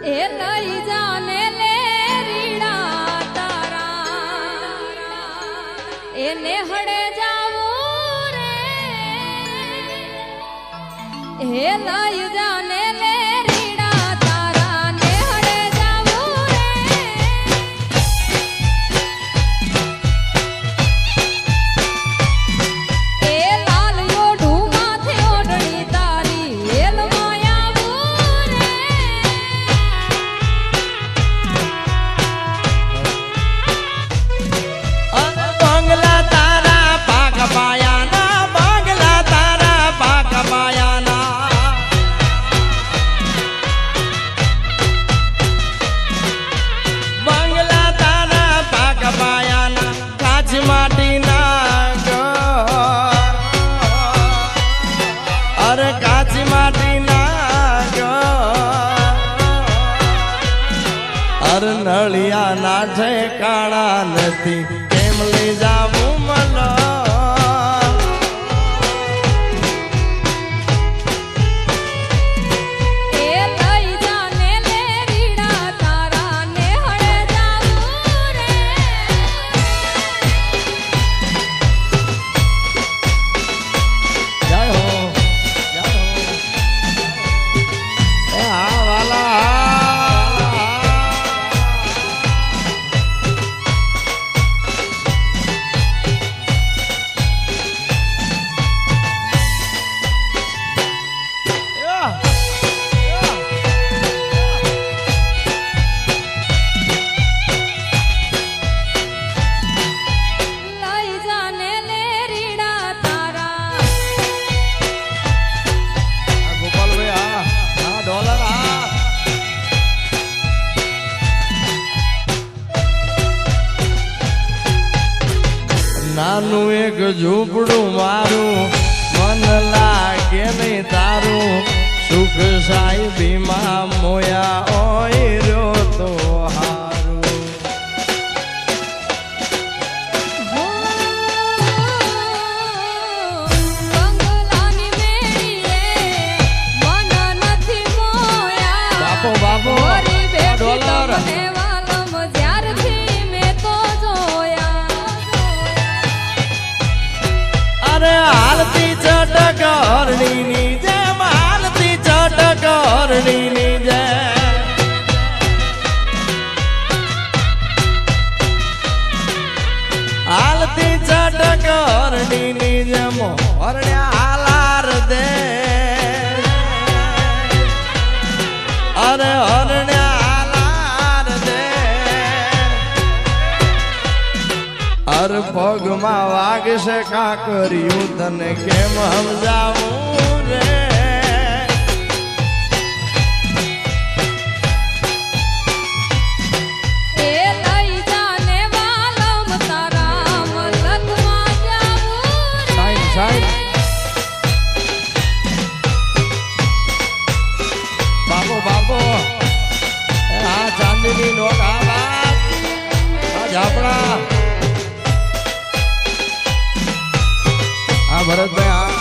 એ લઈ જાને લે રીડા તારા એને હડે જાવું રે એ લઈ જાને લે રીડા તારા ને હડે જાવું રે એ લાલ યોઢું માથે ઓઢણી તારી એલ માયાવું રે બંગલા તારા પાક પાયાના બંગલા તારા પાક પાયાના બંગલા તારા પાક પાયાના કાચ માટીના ઘર અરે કાચ માટીના ઘર અરે નળિયા ના ઠેકાણા નથી કેમ લઈ જાવું મને એ લઈ જાને લે રીડા તારા ને હડે જાવું રે જય હો જય હો એ હા વાલા લઈ જાને લે રીડા તારા ગોપાલભાઈ હા ડોલર હા નાનું એક ઝૂંપડું મારું મન લાગે નહીં તારું સુખ સાહેબીમાં મોયા ઓય રહ્યો તો હારું બંગલાની મેળીએ મન નથી મોયા બાપો બાપો મારી બેટી ડોલર તમને વાલમ જ્યારથી મેં તો જોયા અરે હાલતી ચટક હરણીની જેમ હાલતી ચટક હરણીની જેમ હાલતી ચટક હરણીની જેમ હરણ્યા હાલાર દે અરે હરણ્યા હાલાર દે અર પગમાં વાગશે કાકર્યું તને કેમ સમજાવું રે એ લઈ જાને વાલમ તારા મલકમાં જાવું રે સાઈડ સાઈડ બાપો બાપો એ આ ચાંદીની નોટ આ બાપ આ ઝાપડા આ ભરતભાઈ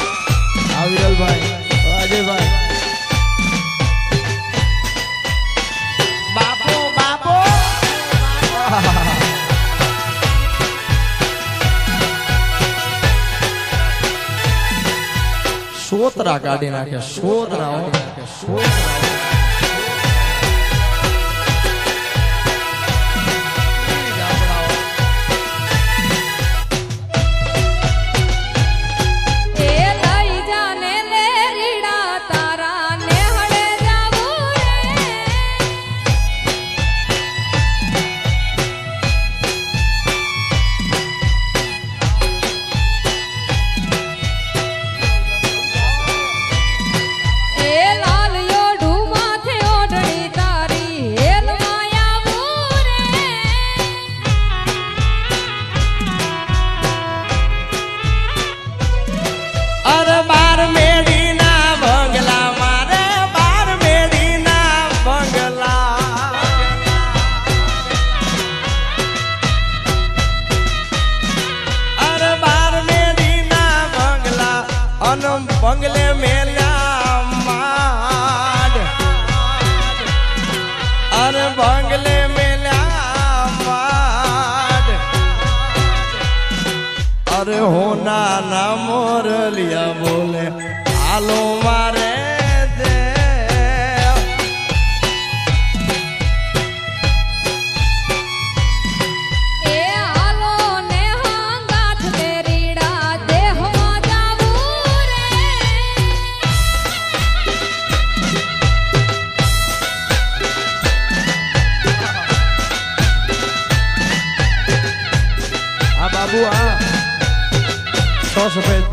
આ વિરલભાઈ અજયભાઈ બાપો બાપો સોતરા કાઢી નાખે સોતરા એ લઈ જાને લે રીડા તારા ને હડે જાવું રે એ લાલ યોઢું અરે હોના ના મોરલિયા બોલે હાલો મારે દેવ. એ હાલો ને હંગાથ તેરીડા દેહમાં જાવું રે. આ બાબુ આ તો સફેદ